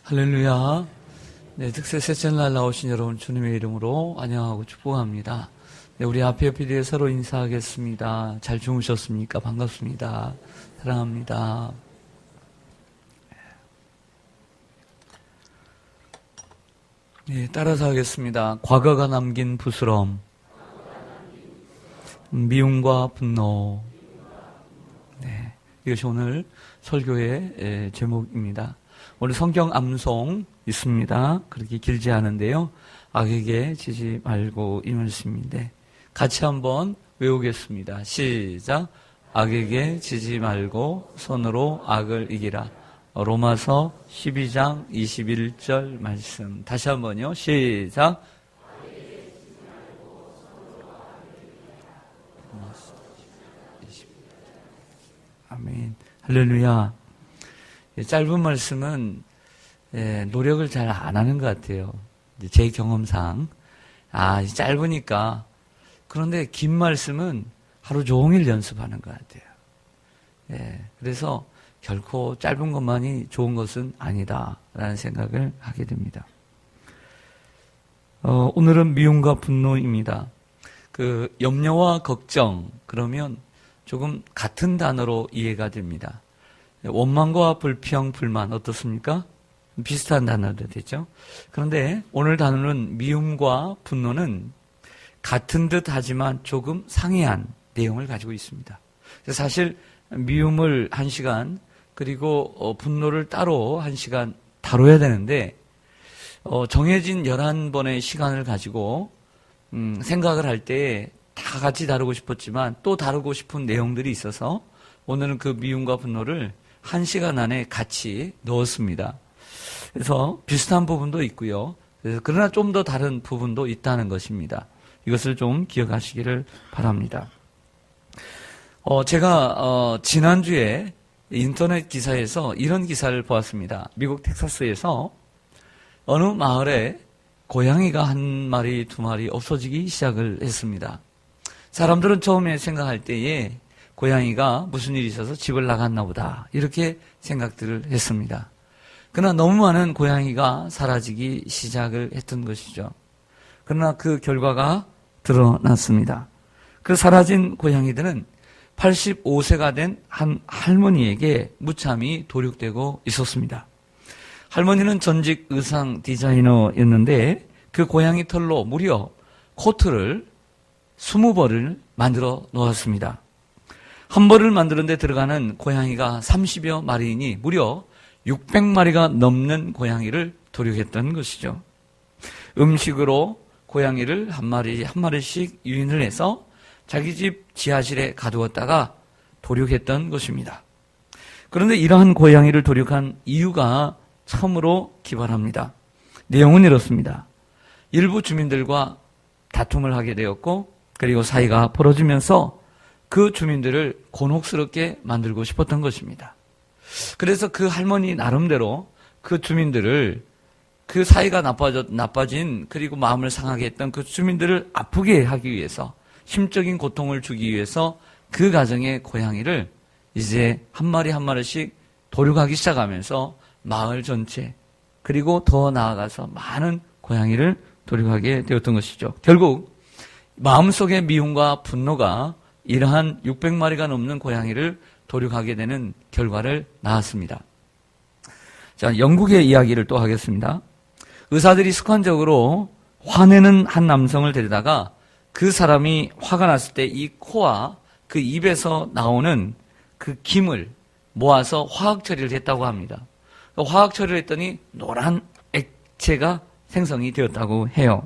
할렐루야. 네, 특세 셋째 날 나오신 여러분 주님의 이름으로 안녕하고 축복합니다. 네, 우리 앞에 옆에 서로 인사하겠습니다. 잘 주무셨습니까? 반갑습니다. 사랑합니다. 네, 따라서 하겠습니다. 과거가 남긴 부스럼, 미움과 분노. 네, 이것이 오늘 설교의 제목입니다. 오늘 성경 암송 있습니다. 그렇게 길지 않은데요. 악에게 지지 말고 이 말씀인데 같이 한번 외우겠습니다. 시작. 악에게 지지 말고 손으로 악을 이기라. 로마서 12장 21절 말씀. 다시 한번요. 시작. 아멘. 할렐루야. 짧은 말씀은 노력을 잘 안 하는 것 같아요. 제 경험상. 짧으니까. 그런데 긴 말씀은 하루 종일 연습하는 것 같아요. 그래서 결코 짧은 것만이 좋은 것은 아니다라는 생각을 하게 됩니다. 오늘은 미움과 분노입니다. 염려와 걱정, 그러면 조금 같은 단어로 이해가 됩니다. 원망과 불평, 불만 어떻습니까? 비슷한 단어도 되죠. 그런데 오늘 단어는 미움과 분노는 같은 듯 하지만 조금 상이한 내용을 가지고 있습니다. 사실 미움을 1시간 그리고 분노를 따로 1시간 다뤄야 되는데 정해진 11번의 시간을 가지고 생각을 할 때 다 같이 다루고 싶었지만 또 다루고 싶은 내용들이 있어서 오늘은 그 미움과 분노를 1시간 안에 같이 넣었습니다. 그래서 비슷한 부분도 있고요. 그러나 좀 더 다른 부분도 있다는 것입니다. 이것을 좀 기억하시기를 바랍니다. 제가 지난주에 인터넷 기사에서 이런 기사를 보았습니다. 미국 텍사스에서 어느 마을에 고양이가 1마리, 2마리 없어지기 시작을 했습니다. 사람들은 처음에 생각할 때에 고양이가 무슨 일이 있어서 집을 나갔나 보다 이렇게 생각들을 했습니다. 그러나 너무 많은 고양이가 사라지기 시작을 했던 것이죠. 그러나 그 결과가 드러났습니다. 그 사라진 고양이들은 85세가 된 한 할머니에게 무참히 도륙되고 있었습니다. 할머니는 전직 의상 디자이너였는데 그 고양이 털로 무려 코트를 20벌을 만들어 놓았습니다. 한 벌을 만드는 데 들어가는 고양이가 30여 마리이니 무려 600마리가 넘는 고양이를 도륙했던 것이죠. 음식으로 고양이를 한 마리씩 유인을 해서 자기 집 지하실에 가두었다가 도륙했던 것입니다. 그런데 이러한 고양이를 도륙한 이유가 참으로 기발합니다. 내용은 이렇습니다. 일부 주민들과 다툼을 하게 되었고 그리고 사이가 벌어지면서 그 주민들을 곤혹스럽게 만들고 싶었던 것입니다. 그래서 그 할머니 나름대로 그 주민들을 그 사이가 나빠진 그리고 마음을 상하게 했던 그 주민들을 아프게 하기 위해서 심적인 고통을 주기 위해서 그 가정의 고양이를 이제 한 마리씩 도륙하기 시작하면서 마을 전체 그리고 더 나아가서 많은 고양이를 도륙하게 되었던 것이죠. 결국 마음속의 미움과 분노가 이러한 600마리가 넘는 고양이를 도륙하게 되는 결과를 낳았습니다. 자, 영국의 이야기를 또 하겠습니다. 의사들이 습관적으로 화내는 한 남성을 데려다가 그 사람이 화가 났을 때 이 코와 그 입에서 나오는 그 김을 모아서 화학 처리를 했다고 합니다. 화학 처리를 했더니 노란 액체가 생성이 되었다고 해요.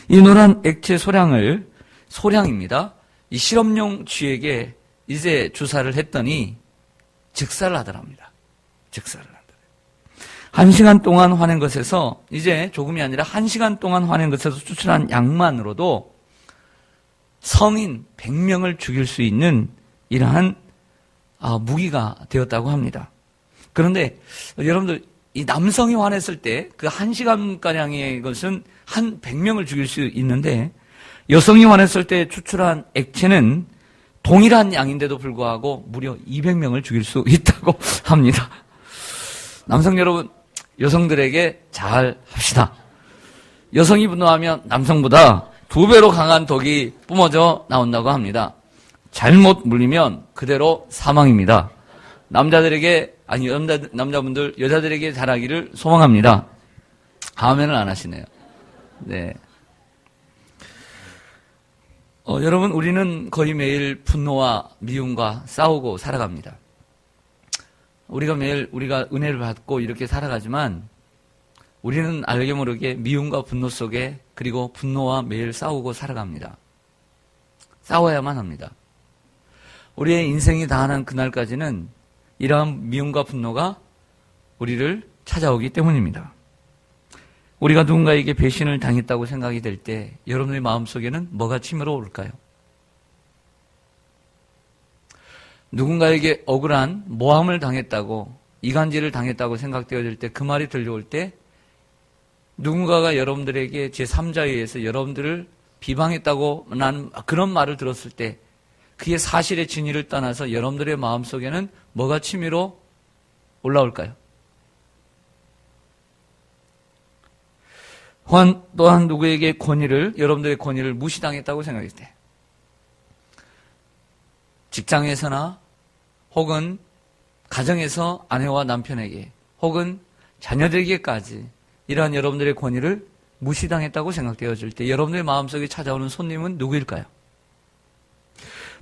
이 노란 액체 소량입니다. 이 실험용 쥐에게 이제 주사를 했더니 즉사를 하더랍니다. 즉사를 하더래요. 1시간 동안 화낸 것에서 이제 조금이 아니라 1시간 동안 화낸 것에서 추출한 양만으로도 성인 100명을 죽일 수 있는 이러한 무기가 되었다고 합니다. 그런데 여러분들 이 남성이 화냈을 때 그 1시간가량의 것은 한 100명을 죽일 수 있는데 여성이 화냈을 때 추출한 액체는 동일한 양인데도 불구하고 무려 200명을 죽일 수 있다고 합니다. 남성 여러분, 여성들에게 잘 합시다. 여성이 분노하면 남성보다 2배로 강한 독이 뿜어져 나온다고 합니다. 잘못 물리면 그대로 사망입니다. 남자분들, 여자들에게 잘하기를 소망합니다. 아멘을 안 하시네요. 네. 여러분, 우리는 거의 매일 분노와 미움과 싸우고 살아갑니다. 우리가 은혜를 받고 이렇게 살아가지만 우리는 알게 모르게 미움과 분노 속에 그리고 분노와 매일 싸우고 살아갑니다. 싸워야만 합니다. 우리의 인생이 다하는 그날까지는 이러한 미움과 분노가 우리를 찾아오기 때문입니다. 우리가 누군가에게 배신을 당했다고 생각이 될 때 여러분의 마음속에는 뭐가 치밀어 오를까요? 누군가에게 억울한 모함을 당했다고, 이간질을 당했다고 생각되어질 때, 그 말이 들려올 때 누군가가 여러분들에게 제3자에 의해서 여러분들을 비방했다고 난 그런 말을 들었을 때 그의 사실의 진위를 떠나서 여러분들의 마음속에는 뭐가 치밀어 올라올까요? 또한 누구에게 여러분들의 권위를 무시당했다고 생각했을 때, 직장에서나 혹은 가정에서 아내와 남편에게 혹은 자녀들에게까지 이러한 여러분들의 권위를 무시당했다고 생각되어질 때 여러분들의 마음속에 찾아오는 손님은 누구일까요?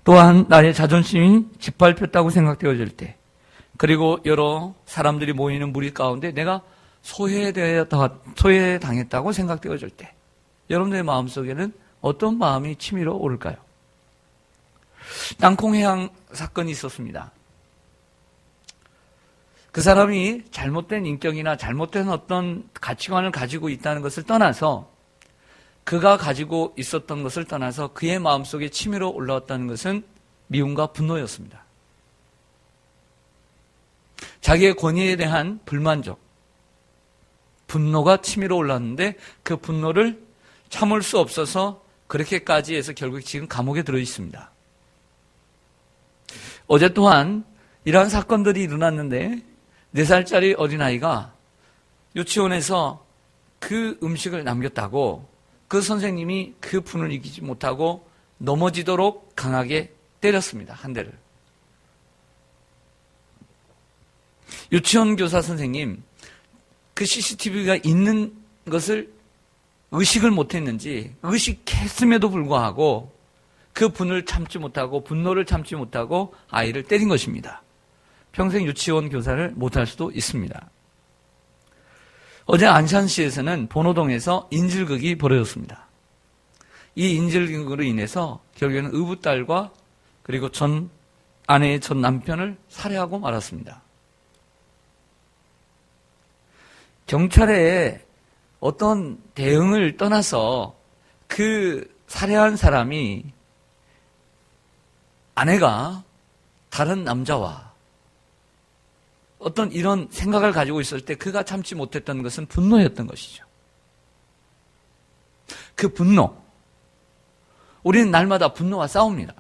또한 나의 자존심이 짓밟혔다고 생각되어질 때, 그리고 여러 사람들이 모이는 무리 가운데 내가 소외당했다고 생각되어질 때 여러분들의 마음속에는 어떤 마음이 치밀어 오를까요? 땅콩해양 사건이 있었습니다. 그 사람이 잘못된 인격이나 잘못된 어떤 가치관을 가지고 있다는 것을 떠나서, 그가 가지고 있었던 것을 떠나서 그의 마음속에 치밀어 올라왔다는 것은 미움과 분노였습니다. 자기의 권위에 대한 불만족, 분노가 치밀어 올랐는데 그 분노를 참을 수 없어서 그렇게까지 해서 결국 지금 감옥에 들어 있습니다. 어제 또한 이러한 사건들이 일어났는데 4살짜리 어린아이가 유치원에서 그 음식을 남겼다고 그 선생님이 그 분을 이기지 못하고 넘어지도록 강하게 때렸습니다. 한 대를. 유치원 교사 선생님, 그 CCTV가 있는 것을 의식을 못했는지 의식했음에도 불구하고 그 분을 참지 못하고 분노를 참지 못하고 아이를 때린 것입니다. 평생 유치원 교사를 못할 수도 있습니다. 어제 안산시에서는 본호동에서 인질극이 벌어졌습니다. 이 인질극으로 인해서 결국에는 의붓딸과 그리고 아내의 전 남편을 살해하고 말았습니다. 경찰의 어떤 대응을 떠나서 그 살해한 사람이 아내가 다른 남자와 어떤 이런 생각을 가지고 있을 때 그가 참지 못했던 것은 분노였던 것이죠. 그 분노. 우리는 날마다 분노와 싸웁니다.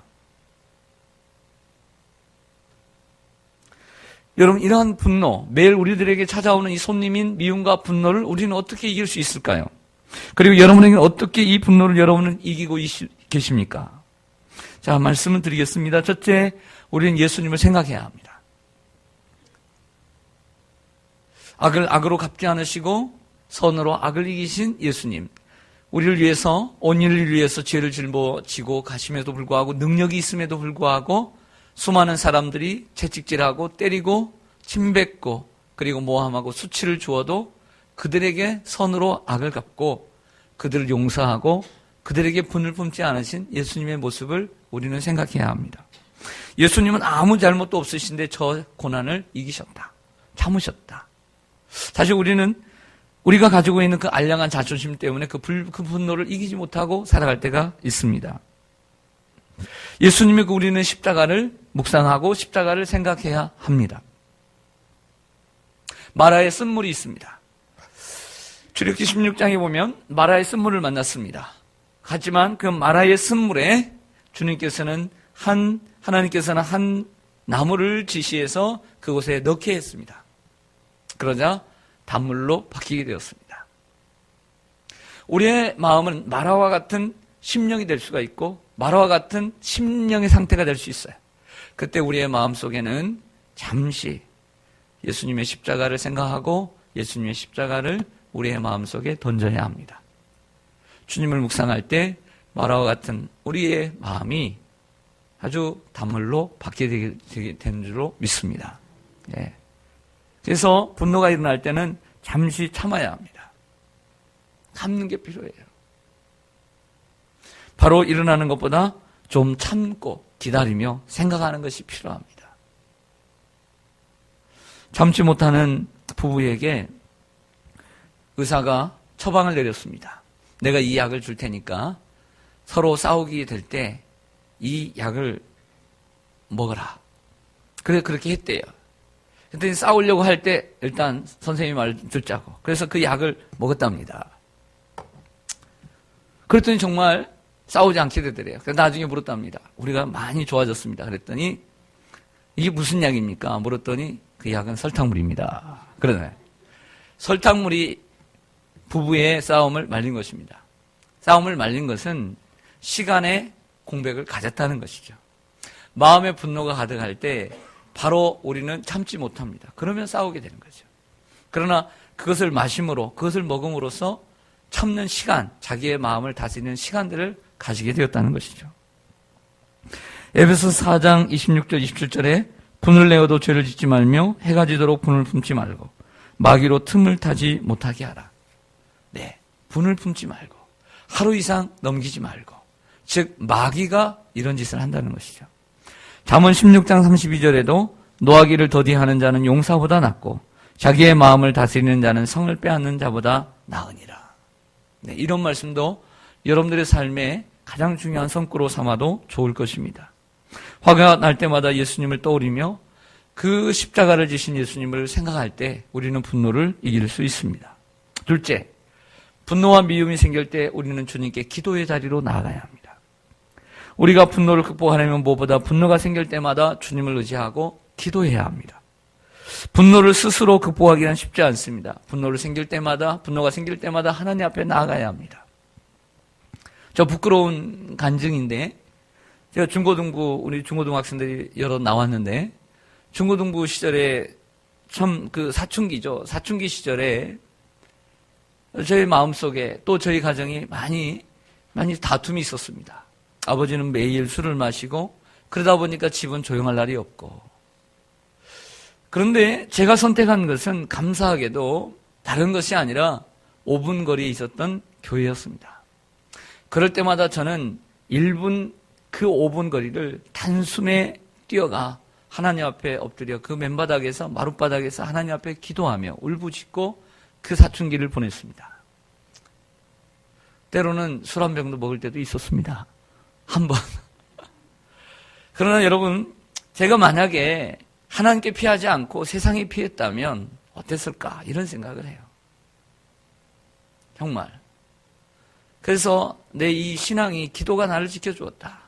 여러분, 이러한 분노, 매일 우리들에게 찾아오는 이 손님인 미움과 분노를 우리는 어떻게 이길 수 있을까요? 그리고 여러분에게 어떻게 이 분노를 여러분은 이기고 계십니까? 자, 말씀을 드리겠습니다. 첫째, 우리는 예수님을 생각해야 합니다. 악을 악으로 갚지 않으시고 선으로 악을 이기신 예수님, 우리를 위해서, 온 인류를 위해서 죄를 짊어지고 가심에도 불구하고, 능력이 있음에도 불구하고 수많은 사람들이 채찍질하고 때리고 침뱉고 그리고 모함하고 수치를 주어도 그들에게 선으로 악을 갚고 그들을 용서하고 그들에게 분을 품지 않으신 예수님의 모습을 우리는 생각해야 합니다. 예수님은 아무 잘못도 없으신데 저 고난을 이기셨다. 참으셨다. 사실 우리가 가지고 있는 그 알량한 자존심 때문에 그 분노를 이기지 못하고 살아갈 때가 있습니다. 예수님의 우리는 십자가를 묵상하고 십자가를 생각해야 합니다. 마라의 쓴물이 있습니다. 출애굽기 16장에 보면 마라의 쓴물을 만났습니다. 하지만 그 마라의 쓴물에 하나님께서는 한 나무를 지시해서 그곳에 넣게 했습니다. 그러자 단물로 바뀌게 되었습니다. 우리의 마음은 마라와 같은 심령이 될 수가 있고 마라와 같은 심령의 상태가 될 수 있어요. 그때 우리의 마음속에는 잠시 예수님의 십자가를 생각하고 예수님의 십자가를 우리의 마음속에 던져야 합니다. 주님을 묵상할 때 마라와 같은 우리의 마음이 아주 단물로 바뀌게 되는 줄로 믿습니다. 예. 그래서 분노가 일어날 때는 잠시 참아야 합니다. 참는 게 필요해요. 바로 일어나는 것보다 좀 참고 기다리며 생각하는 것이 필요합니다. 참지 못하는 부부에게 의사가 처방을 내렸습니다. 내가 이 약을 줄 테니까 서로 싸우게 될 때 이 약을 먹어라. 그래 그렇게 했대요. 그랬더니 싸우려고 할 때 일단 선생님이 말 듣자고. 그래서 그 약을 먹었답니다. 그랬더니 정말 싸우지 않게 되더래요. 그래서 나중에 물었답니다. 우리가 많이 좋아졌습니다. 그랬더니 이게 무슨 약입니까? 물었더니 그 약은 설탕물입니다. 그러네. 설탕물이 부부의 싸움을 말린 것입니다. 싸움을 말린 것은 시간의 공백을 가졌다는 것이죠. 마음의 분노가 가득할 때 바로 우리는 참지 못합니다. 그러면 싸우게 되는 거죠. 그러나 그것을 마심으로, 그것을 먹음으로써 참는 시간, 자기의 마음을 다스리는 시간들을 가지게 되었다는 것이죠. 에베소서 4장 26절 27절에 분을 내어도 죄를 짓지 말며 해가 지도록 분을 품지 말고 마귀로 틈을 타지 못하게 하라. 네, 분을 품지 말고 하루 이상 넘기지 말고, 즉 마귀가 이런 짓을 한다는 것이죠. 잠언 16장 32절에도 노하기를 더디하는 자는 용사보다 낫고 자기의 마음을 다스리는 자는 성을 빼앗는 자보다 나으니라. 네, 이런 말씀도 여러분들의 삶에 가장 중요한 성구로 삼아도 좋을 것입니다. 화가 날 때마다 예수님을 떠올리며 그 십자가를 지신 예수님을 생각할 때 우리는 분노를 이길 수 있습니다. 둘째, 분노와 미움이 생길 때 우리는 주님께 기도의 자리로 나아가야 합니다. 우리가 분노를 극복하려면 무엇보다 분노가 생길 때마다 주님을 의지하고 기도해야 합니다. 분노를 스스로 극복하기는 쉽지 않습니다. 분노가 생길 때마다 하나님 앞에 나아가야 합니다. 저 부끄러운 간증인데, 제가 우리 중고등 학생들이 여러 나왔는데, 중고등부 시절에 참 사춘기죠. 사춘기 시절에 저희 마음속에 또 저희 가정이 많이 다툼이 있었습니다. 아버지는 매일 술을 마시고 그러다 보니까 집은 조용할 날이 없고, 그런데 제가 선택한 것은 감사하게도 다른 것이 아니라 5분 거리에 있었던 교회였습니다. 그럴 때마다 저는 5분 거리를 단숨에 뛰어가 하나님 앞에 엎드려 그 맨바닥에서 마룻바닥에서 하나님 앞에 기도하며 울부짖고 그 사춘기를 보냈습니다. 때로는 술 한 병도 먹을 때도 있었습니다. 한 번. 그러나 여러분, 제가 만약에 하나님께 피하지 않고 세상에 피했다면 어땠을까? 이런 생각을 해요. 정말. 그래서 내 이 신앙이, 기도가 나를 지켜주었다.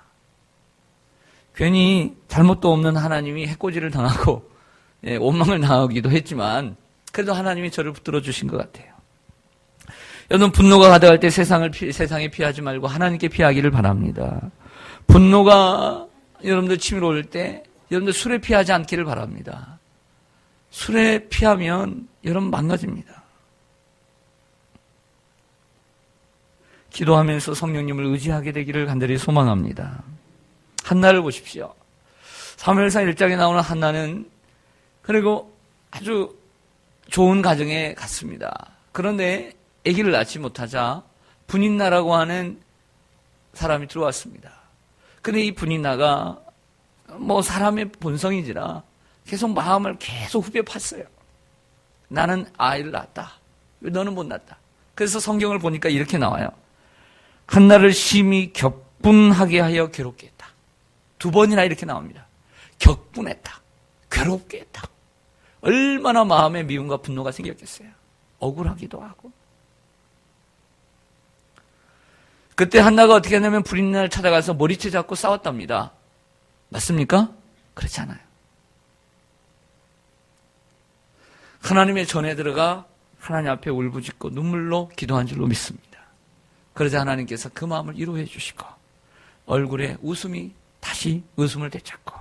괜히 잘못도 없는 하나님이 해코지를 당하고 원망을 당하기도 했지만 그래도 하나님이 저를 붙들어 주신 것 같아요. 여러분, 분노가 가득할 때 세상에 피하지 말고 하나님께 피하기를 바랍니다. 분노가 여러분들 치밀어 올 때 여러분들 술에 피하지 않기를 바랍니다. 술에 피하면 여러분 망가집니다. 기도하면서 성령님을 의지하게 되기를 간절히 소망합니다. 한나를 보십시오. 사무엘상 1장에 나오는 한나는 그리고 아주 좋은 가정에 갔습니다. 그런데 아기를 낳지 못하자 분인나라고 하는 사람이 들어왔습니다. 근데 이 분인나가 사람의 본성이지라 계속 마음을 계속 후벼 팠어요. 나는 아이를 낳았다. 왜 너는 못 낳았다? 그래서 성경을 보니까 이렇게 나와요. 한나를 심히 격분하게 하여 괴롭게 했다. 2번이나 이렇게 나옵니다. 격분했다. 괴롭게 했다. 얼마나 마음에 미움과 분노가 생겼겠어요. 억울하기도 하고. 그때 한나가 어떻게 했냐면 불인나를 찾아가서 머리채 잡고 싸웠답니다. 맞습니까? 그렇지 않아요. 하나님의 전에 들어가 하나님 앞에 울부짖고 눈물로 기도한 줄로 믿습니다. 그러자 하나님께서 그 마음을 위로해 주시고 얼굴에 웃음이 다시 웃음을 되찾고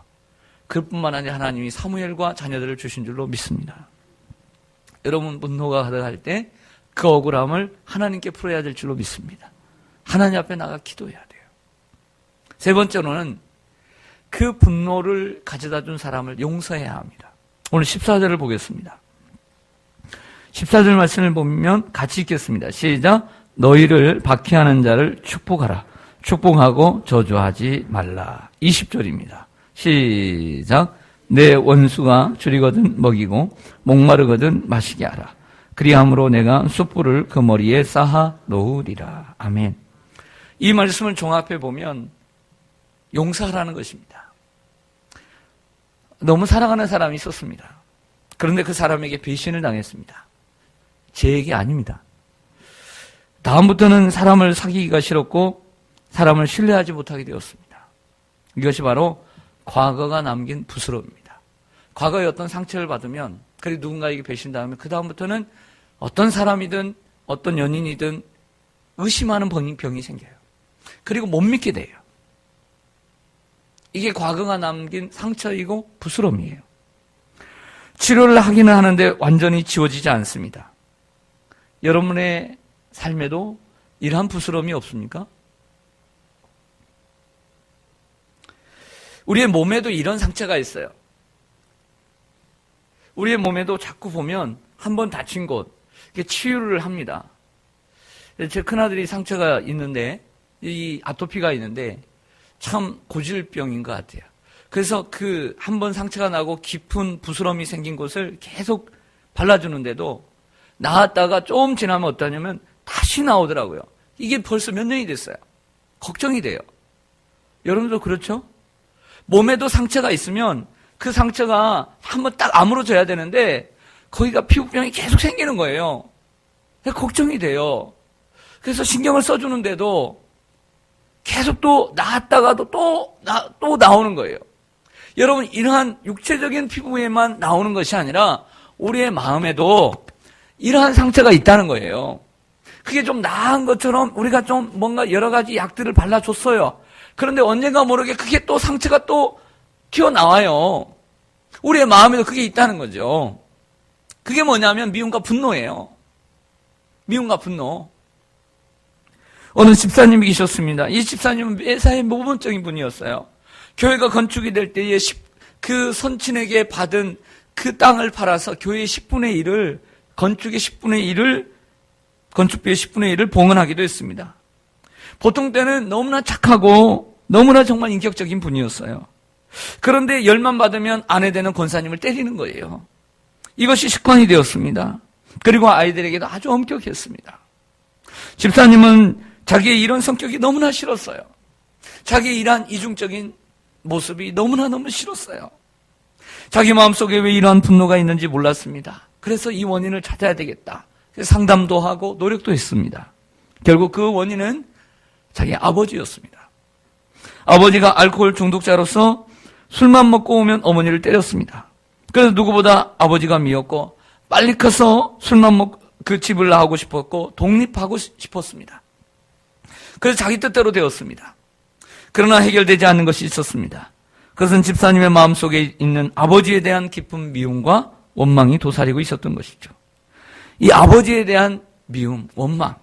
그뿐만 아니라 하나님이 사무엘과 자녀들을 주신 줄로 믿습니다. 여러분 분노가 가득할 때 그 억울함을 하나님께 풀어야 될 줄로 믿습니다. 하나님 앞에 나가 기도해야 돼요. 세 번째로는 그 분노를 가져다 준 사람을 용서해야 합니다. 오늘 14절을 보겠습니다. 14절 말씀을 보면 같이 읽겠습니다. 시작. 너희를 박해하는 자를 축복하라. 축복하고 저주하지 말라. 20절입니다. 시작. 내 원수가 줄이거든 먹이고 목마르거든 마시게 하라. 그리함으로 내가 숯불을 그 머리에 쌓아 놓으리라. 아멘. 이 말씀을 종합해 보면 용서하라는 것입니다. 너무 사랑하는 사람이 있었습니다. 그런데 그 사람에게 배신을 당했습니다. 제 얘기 아닙니다. 다음부터는 사람을 사귀기가 싫었고 사람을 신뢰하지 못하게 되었습니다. 이것이 바로 과거가 남긴 부스럼입니다. 과거에 어떤 상처를 받으면 그리고 누군가에게 배신당하면 그 다음부터는 어떤 사람이든 어떤 연인이든 의심하는 병이 생겨요. 그리고 못 믿게 돼요. 이게 과거가 남긴 상처이고 부스럼이에요. 치료를 하기는 하는데 완전히 지워지지 않습니다. 여러분의 삶에도 이러한 부스럼이 없습니까? 우리의 몸에도 이런 상처가 있어요. 우리의 몸에도 자꾸 보면 한번 다친 곳, 치유를 합니다. 제 큰아들이 상처가 있는데, 이 아토피가 있는데, 참 고질병인 것 같아요. 그래서 그 한번 상처가 나고 깊은 부스럼이 생긴 곳을 계속 발라주는데도 나았다가 좀 지나면 어떠냐면 다시 나오더라고요. 이게 벌써 몇 년이 됐어요. 걱정이 돼요. 여러분도 그렇죠? 몸에도 상처가 있으면 그 상처가 한번 딱 아물어져야 되는데 거기가 피부병이 계속 생기는 거예요. 걱정이 돼요. 그래서 신경을 써주는데도 계속 또 나았다가도 또 나오는 거예요. 여러분, 이러한 육체적인 피부에만 나오는 것이 아니라 우리의 마음에도 이러한 상처가 있다는 거예요. 그게 좀 나은 것처럼 우리가 좀 뭔가 여러 가지 약들을 발라줬어요. 그런데 언젠가 모르게 그게 또 상처가 또 튀어나와요. 우리의 마음에도 그게 있다는 거죠. 그게 뭐냐면 미움과 분노예요. 미움과 분노. 어느 집사님이 계셨습니다. 이 집사님은 매사에 모범적인 분이었어요. 교회가 건축이 될 때에 그 선친에게 받은 그 땅을 팔아서 교회의 10분의 1을, 건축의 10분의 1을, 건축비의 10분의 1을 봉헌하기도 했습니다. 보통 때는 너무나 착하고 너무나 정말 인격적인 분이었어요. 그런데 열만 받으면 아내 되는 권사님을 때리는 거예요. 이것이 습관이 되었습니다. 그리고 아이들에게도 아주 엄격했습니다. 집사님은 자기의 이런 성격이 너무나 싫었어요. 자기의 이러한 이중적인 모습이 너무나 싫었어요. 자기 마음속에 왜 이러한 분노가 있는지 몰랐습니다. 그래서 이 원인을 찾아야 되겠다. 상담도 하고 노력도 했습니다. 결국 그 원인은 자기 아버지였습니다. 아버지가 알코올 중독자로서 술만 먹고 오면 어머니를 때렸습니다. 그래서 누구보다 아버지가 미웠고 빨리 커서 술만 먹고 그 집을 나가고 싶었고 독립하고 싶었습니다. 그래서 자기 뜻대로 되었습니다. 그러나 해결되지 않는 것이 있었습니다. 그것은 집사님의 마음속에 있는 아버지에 대한 깊은 미움과 원망이 도사리고 있었던 것이죠. 이 아버지에 대한 미움, 원망.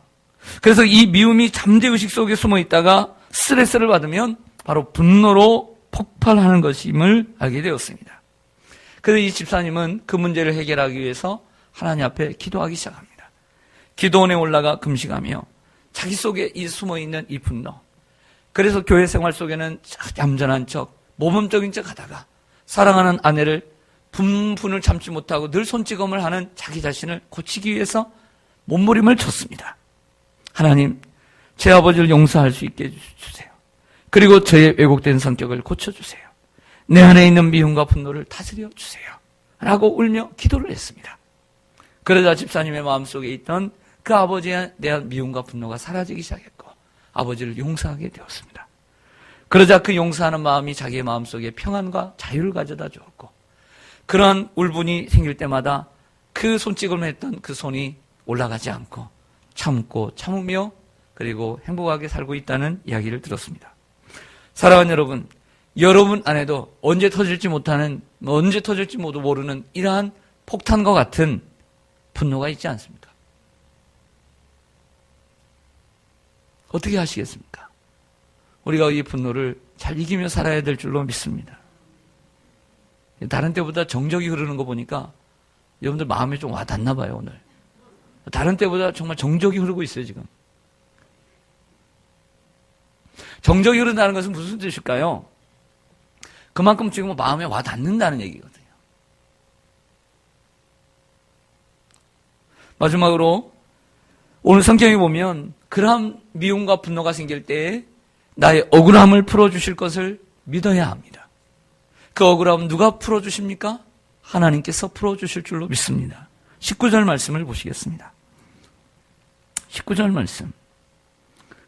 그래서 이 미움이 잠재의식 속에 숨어 있다가 스트레스를 받으면 바로 분노로 폭발하는 것임을 알게 되었습니다. 그래서 이 집사님은 그 문제를 해결하기 위해서 하나님 앞에 기도하기 시작합니다. 기도원에 올라가 금식하며 자기 속에 이 숨어있는 이 분노. 그래서 교회 생활 속에는 얌전한 척, 모범적인 척 하다가 사랑하는 아내를 분을 참지 못하고 늘 손찌검을 하는 자기 자신을 고치기 위해서 몸부림을 쳤습니다. 하나님, 제 아버지를 용서할 수 있게 해주세요. 그리고 저의 왜곡된 성격을 고쳐주세요. 내 안에 있는 미움과 분노를 다스려 주세요. 라고 울며 기도를 했습니다. 그러자 집사님의 마음속에 있던 그 아버지에 대한 미움과 분노가 사라지기 시작했고 아버지를 용서하게 되었습니다. 그러자 그 용서하는 마음이 자기의 마음속에 평안과 자유를 가져다 주었고 그러한 울분이 생길 때마다 그 손찌검을 했던 그 손이 올라가지 않고 참고 참으며 그리고 행복하게 살고 있다는 이야기를 들었습니다. 사랑하는 여러분, 여러분 안에도 언제 터질지 모두 모르는 이러한 폭탄과 같은 분노가 있지 않습니까? 어떻게 하시겠습니까? 우리가 이 분노를 잘 이기며 살아야 될 줄로 믿습니다. 다른 때보다 정적이 흐르는 거 보니까 여러분들 마음에 좀 와닿나 봐요, 오늘. 다른 때보다 정말 정적이 흐르고 있어요, 지금. 정적이 흐른다는 것은 무슨 뜻일까요? 그만큼 지금 마음에 와닿는다는 얘기거든요. 마지막으로 오늘 성경에 보면 그러한 미움과 분노가 생길 때에 나의 억울함을 풀어주실 것을 믿어야 합니다. 그 억울함은 누가 풀어주십니까? 하나님께서 풀어주실 줄로 믿습니다. 19절 말씀을 보시겠습니다. 19절 말씀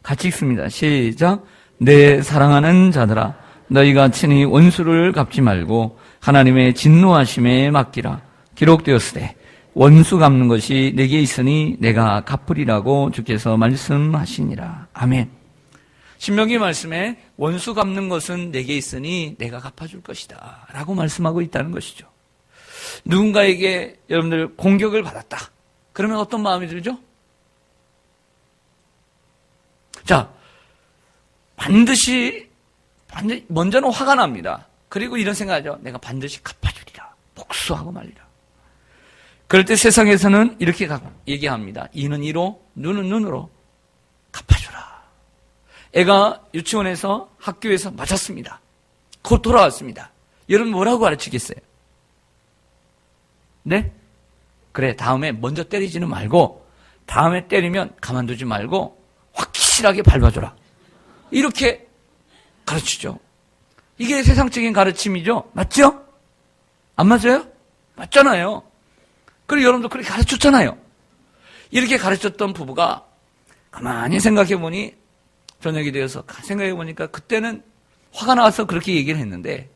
같이 읽습니다. 시작. 내 사랑하는 자들아 너희가 친히 원수를 갚지 말고 하나님의 진노하심에 맡기라. 기록되었으되 원수 갚는 것이 내게 있으니 내가 갚으리라고 주께서 말씀하시니라. 아멘. 신명기 말씀에 원수 갚는 것은 내게 있으니 내가 갚아줄 것이다 라고 말씀하고 있다는 것이죠. 누군가에게 여러분들 공격을 받았다. 그러면 어떤 마음이 들죠? 자, 반드시 먼저는 화가 납니다. 그리고 이런 생각하죠. 내가 반드시 갚아주리라. 복수하고 말리라. 그럴 때 세상에서는 이렇게 얘기합니다. 이는 이로, 눈은 눈으로 갚아주라. 애가 유치원에서 학교에서 맞았습니다. 곧 돌아왔습니다. 여러분 뭐라고 가르치겠어요? 네? 그래, 다음에 먼저 때리지는 말고 다음에 때리면 가만두지 말고 확실하게 밟아줘라. 이렇게 가르치죠. 이게 세상적인 가르침이죠. 맞죠? 안 맞아요? 맞잖아요. 그리고 여러분도 그렇게 가르쳤잖아요. 이렇게 가르쳤던 부부가 가만히 생각해보니 저녁이 되어서 생각해보니까 그때는 화가 나서 그렇게 얘기를 했는데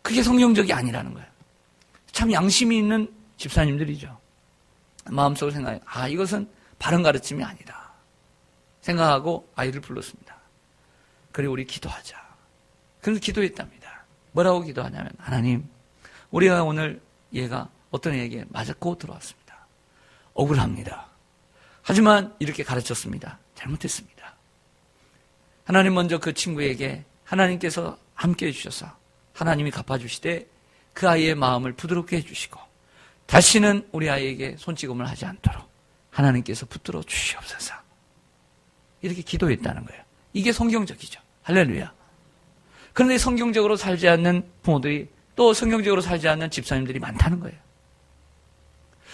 그게 성경적이 아니라는 거예요. 참 양심이 있는 집사님들이죠. 마음속으로 생각해요. 이것은 바른 가르침이 아니다 생각하고 아이를 불렀습니다. 그리고 우리 기도하자. 그래서 기도했답니다. 뭐라고 기도하냐면 하나님, 우리가 오늘 얘가 어떤 애에게 맞았고 들어왔습니다. 억울합니다. 하지만 이렇게 가르쳤습니다. 잘못했습니다. 하나님 먼저 그 친구에게 하나님께서 함께해 주셔서 하나님이 갚아주시되 그 아이의 마음을 부드럽게 해주시고 다시는 우리 아이에게 손찌검을 하지 않도록 하나님께서 붙들어 주시옵소서. 이렇게 기도했다는 거예요. 이게 성경적이죠. 할렐루야. 그런데 성경적으로 살지 않는 부모들이 또 성경적으로 살지 않는 집사님들이 많다는 거예요.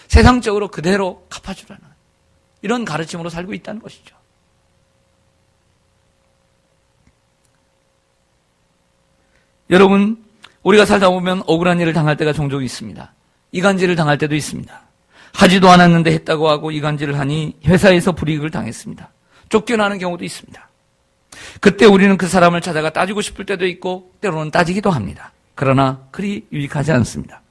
세상적으로 그대로 갚아주라는 이런 가르침으로 살고 있다는 것이죠. 여러분, 우리가 살다 보면 억울한 일을 당할 때가 종종 있습니다. 이간질을 당할 때도 있습니다. 하지도 않았는데 했다고 하고 이간질을 하니 회사에서 불이익을 당했습니다. 쫓겨나는 경우도 있습니다. 그때 우리는 그 사람을 찾아가 따지고 싶을 때도 있고 때로는 따지기도 합니다. 그러나 그리 유익하지 않습니다.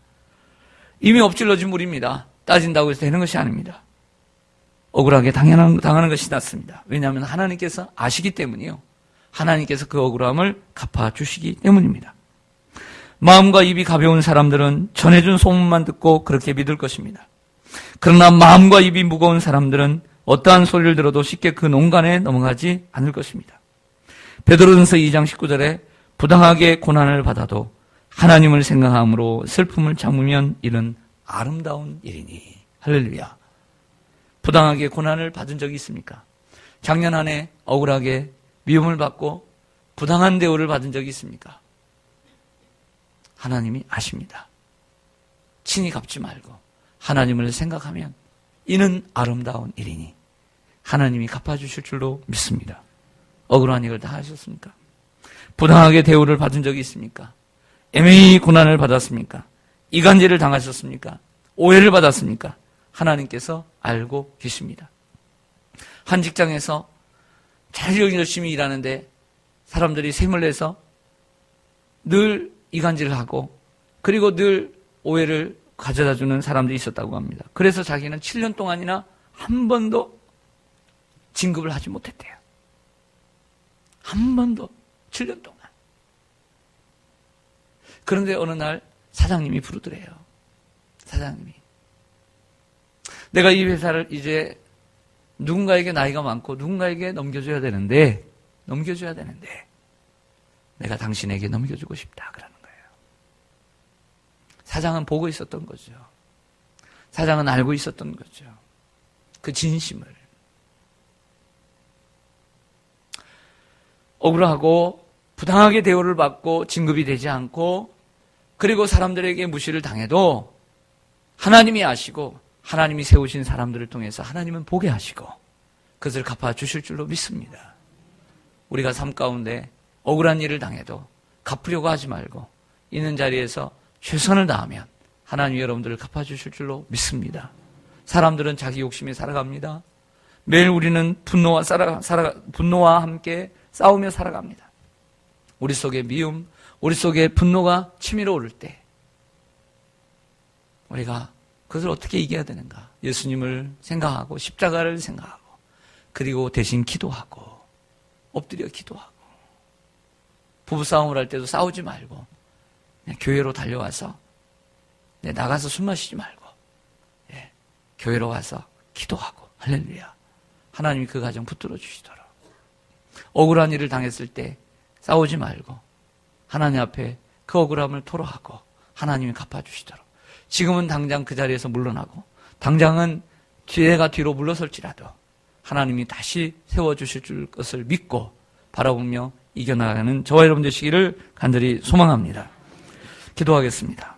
이미 엎질러진 물입니다. 따진다고 해서 되는 것이 아닙니다. 억울하게 당하는 것이 낫습니다. 왜냐하면 하나님께서 아시기 때문이요. 하나님께서 그 억울함을 갚아주시기 때문입니다. 마음과 입이 가벼운 사람들은 전해준 소문만 듣고 그렇게 믿을 것입니다. 그러나 마음과 입이 무거운 사람들은 어떠한 소리를 들어도 쉽게 그 농간에 넘어가지 않을 것입니다. 베드로전서 2장 19절에 부당하게 고난을 받아도 하나님을 생각함으로 슬픔을 참으면 이는 아름다운 일이니. 할렐루야. 부당하게 고난을 받은 적이 있습니까? 작년 한 해 억울하게 미움을 받고 부당한 대우를 받은 적이 있습니까? 하나님이 아십니다. 친히 갚지 말고 하나님을 생각하면 이는 아름다운 일이니 하나님이 갚아주실 줄로 믿습니다. 억울한 일을 다 하셨습니까? 부당하게 대우를 받은 적이 있습니까? 애매히 고난을 받았습니까? 이간질을 당하셨습니까? 오해를 받았습니까? 하나님께서 알고 계십니다. 한 직장에서 잘 열심히 일하는데 사람들이 셈을 내서 늘 이간질을 하고 그리고 늘 오해를 가져다주는 사람들이 있었다고 합니다. 그래서 자기는 7년 동안이나 한 번도 진급을 하지 못했대요. 한 번도 7년 동안. 그런데 어느 날 사장님이 부르더래요. 사장님이. 내가 이 회사를 이제 누군가에게 나이가 많고 누군가에게 넘겨줘야 되는데 내가 당신에게 넘겨주고 싶다 그러는 거예요. 사장은 보고 있었던 거죠. 사장은 알고 있었던 거죠. 그 진심을. 억울하고 부당하게 대우를 받고 진급이 되지 않고 그리고 사람들에게 무시를 당해도 하나님이 아시고 하나님이 세우신 사람들을 통해서 하나님은 보게 하시고 그것을 갚아주실 줄로 믿습니다. 우리가 삶 가운데 억울한 일을 당해도 갚으려고 하지 말고 있는 자리에서 최선을 다하면 하나님이 여러분들을 갚아주실 줄로 믿습니다. 사람들은 자기 욕심에 살아갑니다. 매일 우리는 분노와 함께 싸우며 살아갑니다. 우리 속에 미움, 우리 속에 분노가 치밀어 오를 때 우리가 그것을 어떻게 이겨야 되는가? 예수님을 생각하고 십자가를 생각하고 그리고 대신 기도하고 엎드려 기도하고 부부싸움을 할 때도 싸우지 말고 그냥 교회로 달려와서 나가서 술 마시지 말고 교회로 와서 기도하고 할렐루야. 하나님이 그 가정 붙들어 주시도록. 억울한 일을 당했을 때 싸우지 말고 하나님 앞에 그 억울함을 토로하고 하나님이 갚아주시도록. 지금은 당장 그 자리에서 물러나고 당장은 뒤에가 뒤로 물러설지라도 하나님이 다시 세워주실 것을 믿고 바라보며 이겨나가는 저와 여러분 되시기를 간절히 소망합니다. 기도하겠습니다.